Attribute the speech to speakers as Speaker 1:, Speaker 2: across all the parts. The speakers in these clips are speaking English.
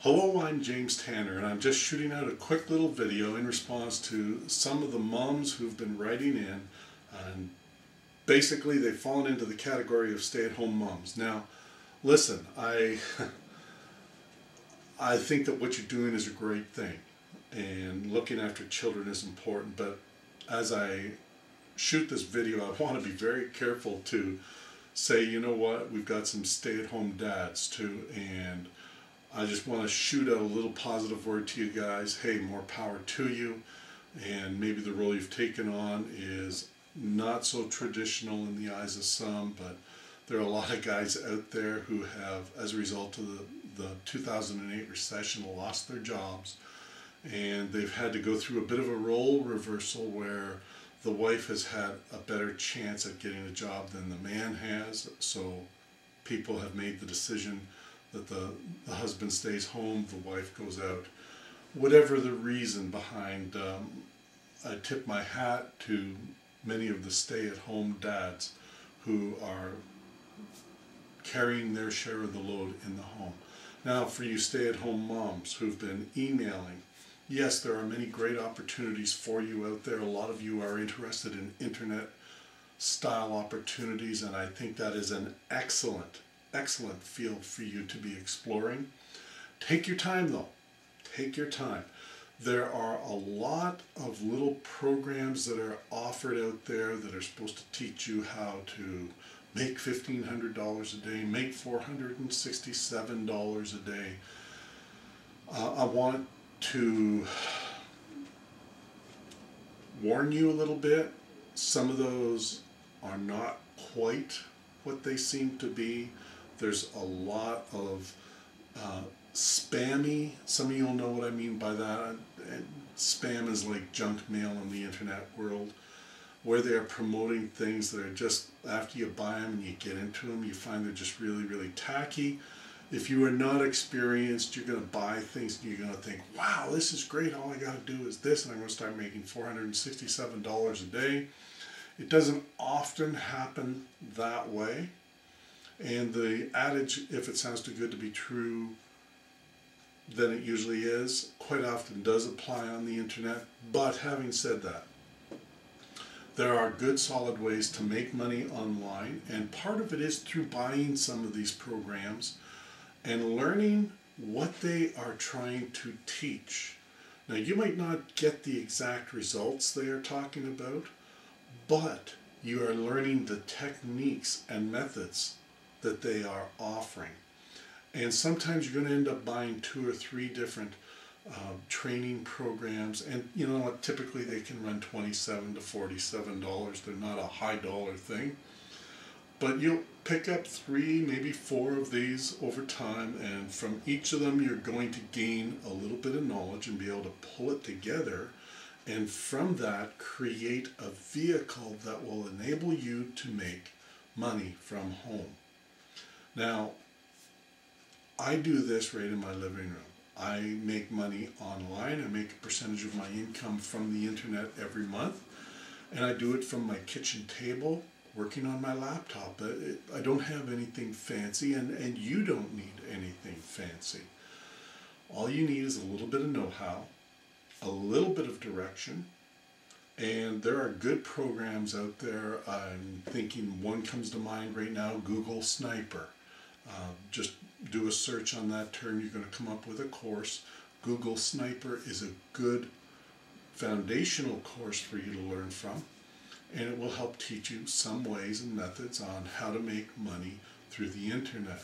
Speaker 1: Hello, I'm James Tanner, and I'm just shooting out a quick little video in response to some of the moms who've been writing in, and basically they've fallen into the category of stay-at-home moms. Now, listen, I think that what you're doing is a great thing, and looking after children is important, but as I shoot this video, I want to be very careful to say, you know what, we've got some stay-at-home dads too, and I just want to shoot out a little positive word to you guys. Hey, more power to you. And maybe the role you've taken on is not so traditional in the eyes of some, but there are a lot of guys out there who have, as a result of the 2008 recession, lost their jobs. And they've had to go through a bit of a role reversal where the wife has had a better chance at getting a job than the man has. So people have made the decision that the husband stays home, the wife goes out. Whatever the reason behind, I tip my hat to many of the stay-at-home dads who are carrying their share of the load in the home. Now, for you stay-at-home moms who've been emailing, yes, there are many great opportunities for you out there. A lot of you are interested in internet-style opportunities, and I think that is an excellent field for you to be exploring. Take your time though. Take your time. There are a lot of little programs that are offered out there that are supposed to teach you how to make $1,500 a day, make $467 a day. I want to warn you a little bit. Some of those are not quite what they seem to be. There's a lot of spammy, some of you will know what I mean by that. Spam is like junk mail in the internet world, where they're promoting things that are just, after you buy them and you get into them, you find they're just really tacky. If you are not experienced, you're going to buy things and you're going to think, wow, this is great, all I got to do is this, and I'm going to start making $467 a day. It doesn't often happen that way. And the adage, if it sounds too good to be true, then it usually is, quite often does apply on the internet. But having said that, there are good solid ways to make money online, and part of it is through buying some of these programs and learning what they are trying to teach. Now, you might not get the exact results they are talking about, but you are learning the techniques and methods that they are offering. And sometimes you're going to end up buying 2 or 3 different training programs, and you know what, typically they can run $27 to $47. They're not a high dollar thing, but you'll pick up 3, maybe 4 of these over time, and from each of them you're going to gain a little bit of knowledge and be able to pull it together, and from that create a vehicle that will enable you to make money from home. Now, I do this right in my living room. I make money online. I make a percentage of my income from the internet every month, and I do it from my kitchen table, working on my laptop. I don't have anything fancy, and you don't need anything fancy. All you need is a little bit of know-how, a little bit of direction, and there are good programs out there. I'm thinking one comes to mind right now, Google Sniper. Just do a search on that term, you're going to come up with a course. Google Sniper is a good foundational course for you to learn from, and it will help teach you some ways and methods on how to make money through the internet.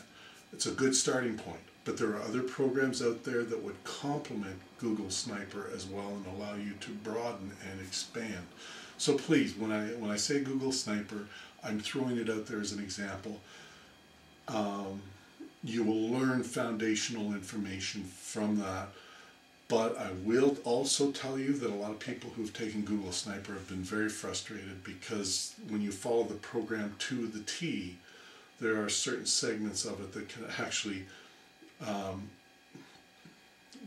Speaker 1: It's a good starting point, but there are other programs out there that would complement Google Sniper as well and allow you to broaden and expand. So please, when I say Google Sniper, I'm throwing it out there as an example. You will learn foundational information from that, but I will also tell you that a lot of people who've taken Google Sniper have been very frustrated, because when you follow the program to the T, there are certain segments of it that can actually,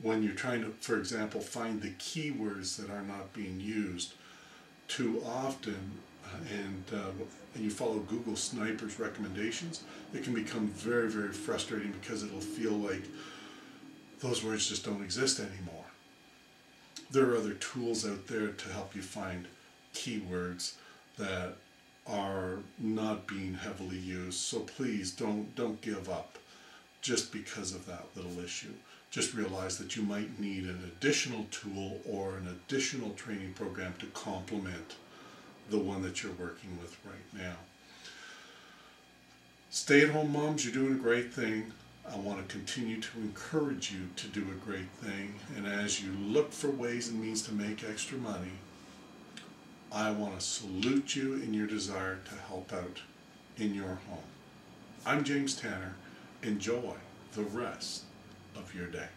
Speaker 1: when you're trying to, for example, find the keywords that are not being used too often, and you follow Google Sniper's recommendations, it can become very frustrating, because it'll feel like those words just don't exist anymore. There are other tools out there to help you find keywords that are not being heavily used. So please don't give up just because of that little issue. Just realize that you might need an additional tool or an additional training program to complement the one that you're working with right now. Stay-at-home moms, you're doing a great thing. I want to continue to encourage you to do a great thing. And as you look for ways and means to make extra money, I want to salute you in your desire to help out in your home. I'm James Tanner. Enjoy the rest of your day.